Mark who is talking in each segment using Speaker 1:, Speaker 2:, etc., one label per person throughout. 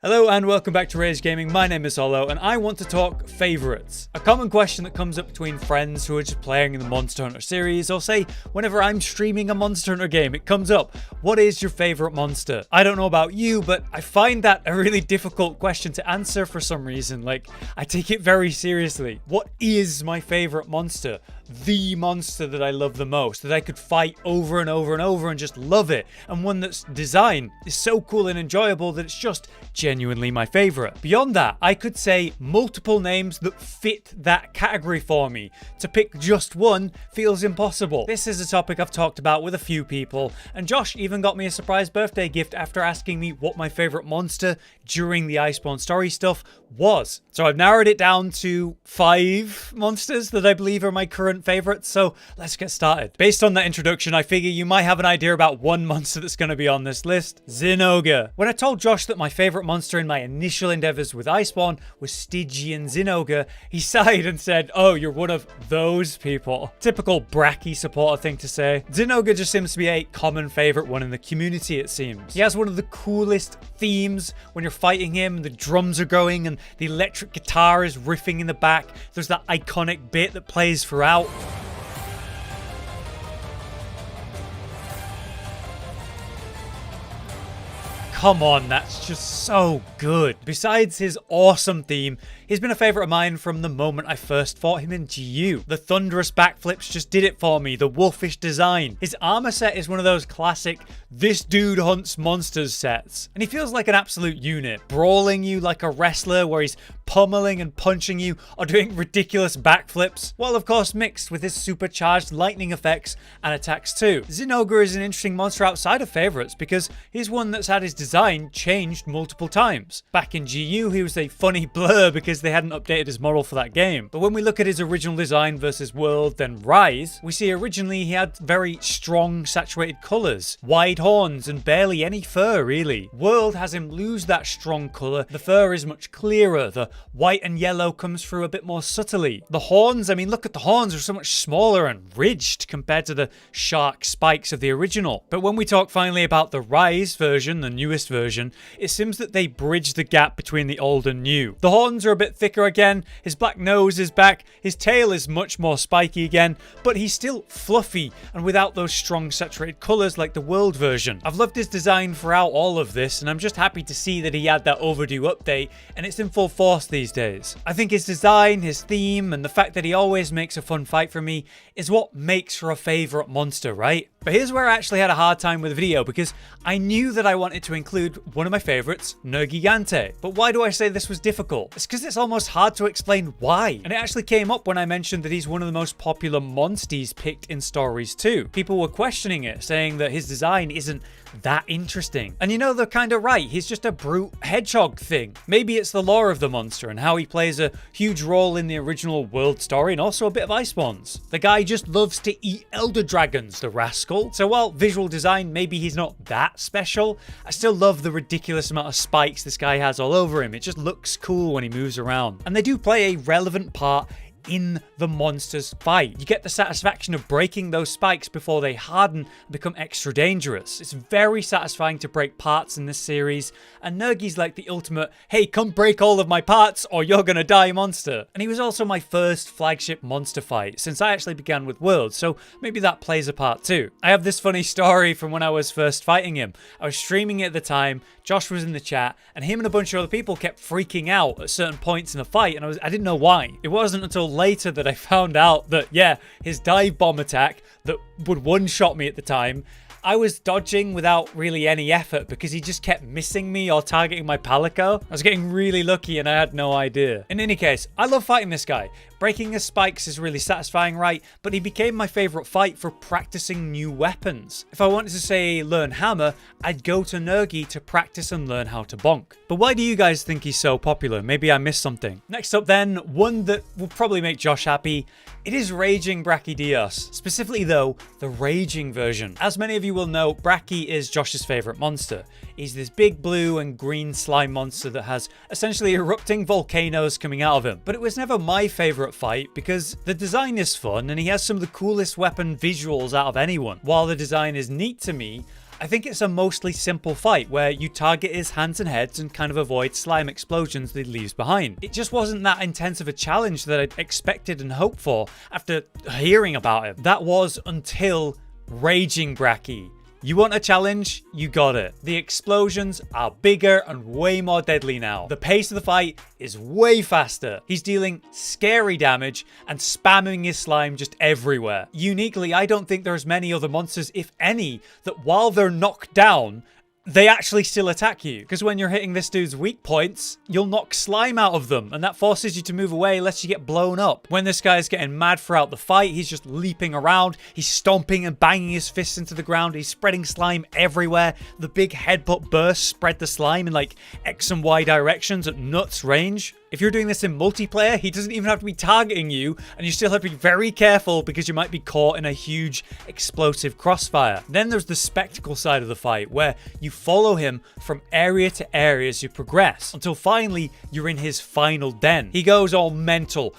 Speaker 1: Hello and welcome back to Rage Gaming. My name is Olo and I want to talk favourites. A common question that comes up between friends who are just playing in the Monster Hunter series, or say whenever I'm streaming a Monster Hunter game, it comes up, what is your favourite monster? I don't know about you, but I find that a really difficult question to answer for some reason. Like, I take it very seriously. What is my favourite monster? The monster that I love the most, that I could fight over and over and over and just love it, and one that's design is so cool and enjoyable that it's just genuinely my favorite. Beyond that, I could say multiple names that fit that category for me. To pick just one feels impossible. This is a topic I've talked about with a few people, and Josh even got me a surprise birthday gift after asking me what my favorite monster during the Iceborne story stuff was. So I've narrowed it down to 5 monsters that I believe are my current favorites, so let's get started. Based on that introduction, I figure you might have an idea about one monster that's going to be on this list: Zinogre. When I told Josh that my favorite monster in my initial endeavors with Iceborne was Stygian Zinogre, he sighed and said, "Oh, you're one of those people." Typical Brachy supporter thing to say. Zinogre just seems to be a common favorite one in the community, it seems. He has one of the coolest themes when you're fighting him, the drums are going and the electric guitar is riffing in the back. There's that iconic bit that plays throughout. Come on, that's just so good. Besides his awesome theme, he's been a favorite of mine from the moment I first fought him in GU. The thunderous backflips just did it for me, the wolfish design. His armor set is one of those classic, this dude hunts monsters sets. And he feels like an absolute unit, brawling you like a wrestler where he's pummeling and punching you or doing ridiculous backflips, while of course mixed with his supercharged lightning effects and attacks too. Zinogre is an interesting monster outside of favorites because he's one that's had his design changed multiple times. Back in GU, he was a funny blur because they hadn't updated his model for that game. But when we look at his original design versus World, then Rise, we see originally he had very strong saturated colors, wide horns, and barely any fur really. World has him lose that strong color. The fur is much clearer. The white and yellow comes through a bit more subtly. The horns, I mean, look at the horns, are so much smaller and ridged compared to the shark spikes of the original. But when we talk finally about the Rise version, the newest version, it seems that they bridge the gap between the old and new. The horns are a bit thicker again, his black nose is back, his tail is much more spiky again, but he's still fluffy and without those strong saturated colors like the World version. I've loved his design throughout all of this, and I'm just happy to see that he had that overdue update and it's in full force these days. I think his design, his theme, and the fact that he always makes a fun fight for me is what makes for a favorite monster, right? But here's where I actually had a hard time with the video because I knew that I wanted to include one of my favorites, Nerigante. But why do I say this was difficult? It's because it's almost hard to explain why. And it actually came up when I mentioned that he's one of the most popular monsties picked in stories too. People were questioning it, saying that his design isn't that interesting. And you know, they're kind of right. He's just a brute hedgehog thing. Maybe it's the lore of the monster and how he plays a huge role in the original World story and also a bit of Iceborne's. The guy just loves to eat elder dragons, the rascal. So while visual design, maybe he's not that special, I still love the ridiculous amount of spikes this guy has all over him. It just looks cool when he moves around. And they do play a relevant part in the monster's fight. You get the satisfaction of breaking those spikes before they harden and become extra dangerous. It's very satisfying to break parts in this series, and Nergi's like the ultimate, hey, come break all of my parts or you're gonna die monster. And he was also my first flagship monster fight since I actually began with World, so maybe that plays a part too. I have this funny story from when I was first fighting him. I was streaming it at the time, Josh was in the chat, and him and a bunch of other people kept freaking out at certain points in the fight, and I didn't know why. It wasn't until later that I found out that, yeah, his dive bomb attack that would one-shot me at the time, I was dodging without really any effort because he just kept missing me or targeting my palico. I was getting really lucky and I had no idea. In any case, I love fighting this guy. Breaking his spikes is really satisfying, right? But he became my favorite fight for practicing new weapons. If I wanted to say learn hammer, I'd go to Nergi to practice and learn how to bonk. But why do you guys think he's so popular? Maybe I missed something. Next up then, one that will probably make Josh happy. It is Raging BRACHYDIOS. Specifically though, the Raging version. As many of you will know, Brachy is Josh's favorite monster. He's this big blue and green slime monster that has essentially erupting volcanoes coming out of him. But it was never my favorite fight because the design is fun and he has some of the coolest weapon visuals out of anyone. While the design is neat to me, I think it's a mostly simple fight where you target his hands and heads and kind of avoid slime explosions that he leaves behind. It just wasn't that intense of a challenge that I'd expected and hoped for after hearing about it. That was until Raging Brachy. You want a challenge? You got it. The explosions are bigger and way more deadly now. The pace of the fight is way faster. He's dealing scary damage and spamming his slime just everywhere. Uniquely, I don't think there's many other monsters, if any, that while they're knocked down, they actually still attack you. Because when you're hitting this dude's weak points, you'll knock slime out of them, and that forces you to move away lest you get blown up. When this guy's getting mad throughout the fight, he's just leaping around, he's stomping and banging his fists into the ground, he's spreading slime everywhere. The big headbutt bursts spread the slime in like X and Y directions at nuts range. If you're doing this in multiplayer, he doesn't even have to be targeting you, and you still have to be very careful because you might be caught in a huge explosive crossfire. Then there's the spectacle side of the fight, where you follow him from area to area as you progress, until finally you're in his final den. He goes all mental,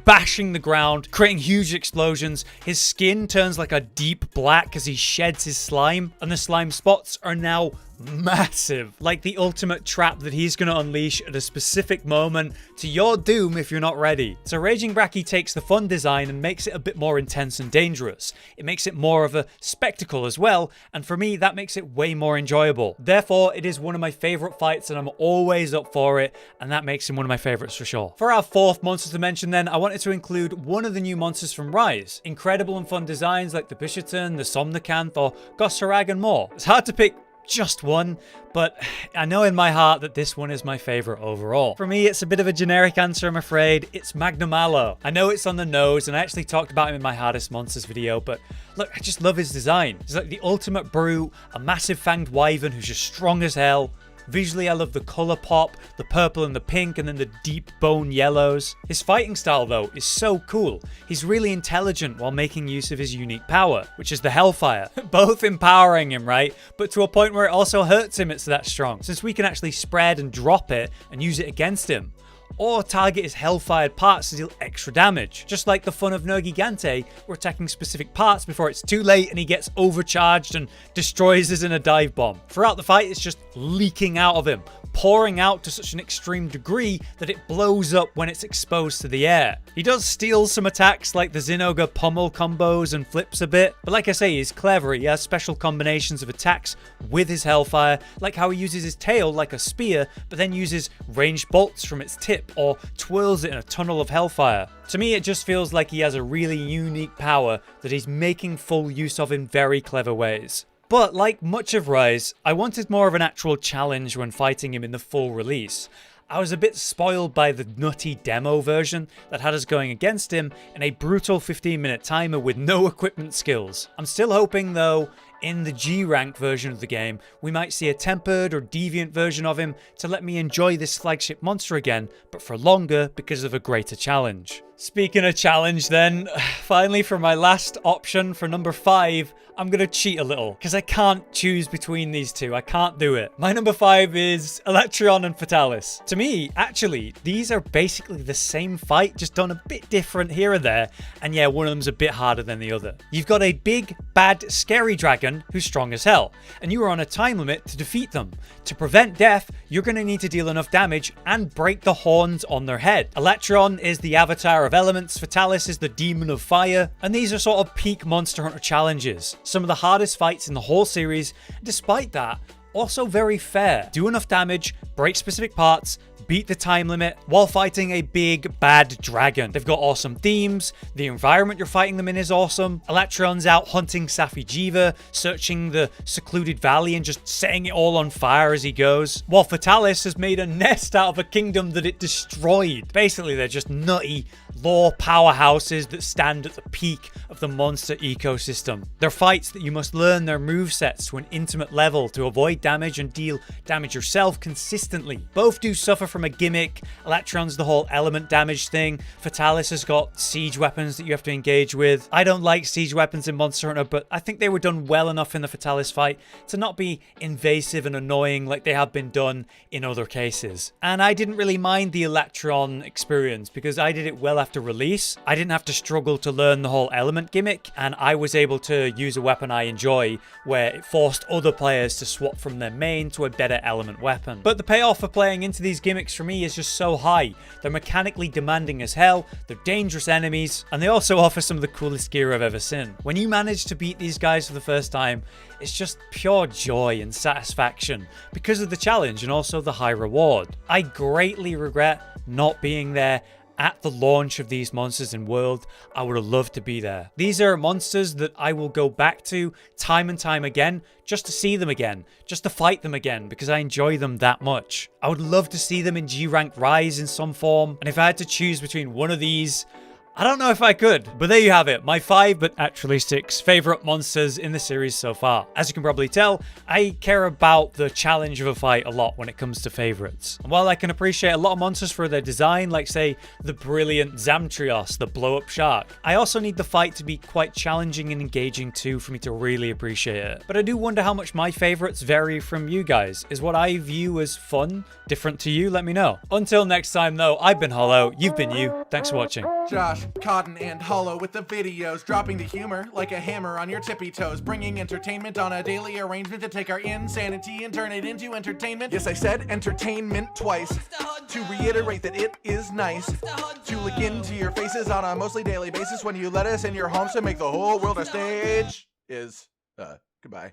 Speaker 1: bashing the ground, creating huge explosions. His skin turns like a deep black as he sheds his slime, and the slime spots are now massive, like the ultimate trap that he's going to unleash at a specific moment to your doom if you're not ready. So Raging Brachy takes the fun design and makes it a bit more intense and dangerous. It makes it more of a spectacle as well, and for me that makes it way more enjoyable. Therefore, it is one of my favorite fights and I'm always up for it, and that makes him one of my favorites for sure. For our fourth monster to mention then, I wanted to include one of the new monsters from Rise. Incredible and fun designs like the Bishaten, the Somnicanth, or Gosarag and more. It's hard to pick just one, but I know in my heart that this one is my favorite overall. For me, it's a bit of a generic answer, I'm afraid. It's Magnamalo. I know it's on the nose, and I actually talked about him in my hardest monsters video, but look, I just love his design. He's like the ultimate brute, a massive fanged wyvern who's just strong as hell. Visually, I love the color pop, the purple and the pink, and then the deep bone yellows. His fighting style, though, is so cool. He's really intelligent while making use of his unique power, which is the Hellfire. Both empowering him, right? But to a point where it also hurts him it's that strong, since we can actually spread and drop it and use it against him, or target his hellfired parts to deal extra damage. Just like the fun of Nerigante, we're attacking specific parts before it's too late and he gets overcharged and destroys us in a dive bomb. Throughout the fight, it's just leaking out of him, pouring out to such an extreme degree that it blows up when it's exposed to the air. He does steal some attacks like the Zinogre pummel combos and flips a bit, but like I say, he's clever. He has special combinations of attacks with his Hellfire, like how he uses his tail like a spear, but then uses ranged bolts from its tip, or twirls it in a tunnel of Hellfire. To me, it just feels like he has a really unique power that he's making full use of in very clever ways. But like much of Rise, I wanted more of an actual challenge when fighting him in the full release. I was a bit spoiled by the nutty demo version that had us going against him in a brutal 15-minute timer with no equipment skills. I'm still hoping though, in the G rank version of the game, we might see a tempered or deviant version of him to let me enjoy this flagship monster again, but for longer because of a greater challenge. Speaking of challenge then, finally for my last option for number 5, I'm going to cheat a little because I can't choose between these two. I can't do it. My number 5 is ALATREON and FATALIS. To me, actually, these are basically the same fight, just done a bit different here and there. And yeah, one of them's a bit harder than the other. You've got a big, bad, scary dragon who's strong as hell, and you are on a time limit to defeat them. To prevent death, you're going to need to deal enough damage and break the horns on their head. ALATREON is the avatar of elements, FATALIS is the demon of fire, and these are sort of peak Monster Hunter challenges. Some of the hardest fights in the whole series, despite that, also very fair. Do enough damage, break specific parts, beat the time limit while fighting a big bad dragon. They've got awesome themes, the environment you're fighting them in is awesome. ALATREON's out hunting Safi'jiiva, searching the secluded valley and just setting it all on fire as he goes, while FATALIS has made a nest out of a kingdom that it destroyed. Basically, they're just nutty lore powerhouses that stand at the peak of the monster ecosystem. They're fights that you must learn their movesets to an intimate level to avoid damage and deal damage yourself consistently. Both do suffer from a gimmick. ALATREON's the whole element damage thing. FATALIS has got siege weapons that you have to engage with. I don't like siege weapons in Monster Hunter, but I think they were done well enough in the FATALIS fight to not be invasive and annoying like they have been done in other cases. And I didn't really mind the ALATREON experience because I did it well after after release, I didn't have to struggle to learn the whole element gimmick, and I was able to use a weapon I enjoy where it forced other players to swap from their main to a better element weapon. But the payoff for playing into these gimmicks for me is just so high. They're mechanically demanding as hell, they're dangerous enemies, and they also offer some of the coolest gear I've ever seen. When you manage to beat these guys for the first time, it's just pure joy and satisfaction because of the challenge and also the high reward. I greatly regret not being there at the launch of these monsters in World. I would have loved to be there. These are monsters that I will go back to time and time again just to see them again, just to fight them again because I enjoy them that much. I would love to see them in G-Rank Rise in some form, and if I had to choose between one of these, I don't know if I could, but there you have it. My 5, but actually 6 favorite monsters in the series so far. As you can probably tell, I care about the challenge of a fight a lot when it comes to favorites. And while I can appreciate a lot of monsters for their design, like say the brilliant Zamtrios, the blow-up shark, I also need the fight to be quite challenging and engaging too for me to really appreciate it. But I do wonder how much my favorites vary from you guys. Is what I view as fun different to you? Let me know. Until next time though, I've been Hollow, you've been you. Thanks for watching.
Speaker 2: Josh, Cotton, and Hollow with the videos, dropping the humor like a hammer on your tippy toes, bringing entertainment on a daily arrangement to take our insanity and turn it into entertainment. Yes, I said entertainment twice, to reiterate that it is nice to look into your faces on a mostly daily basis when you let us in your homes to make the whole world a stage. Goodbye.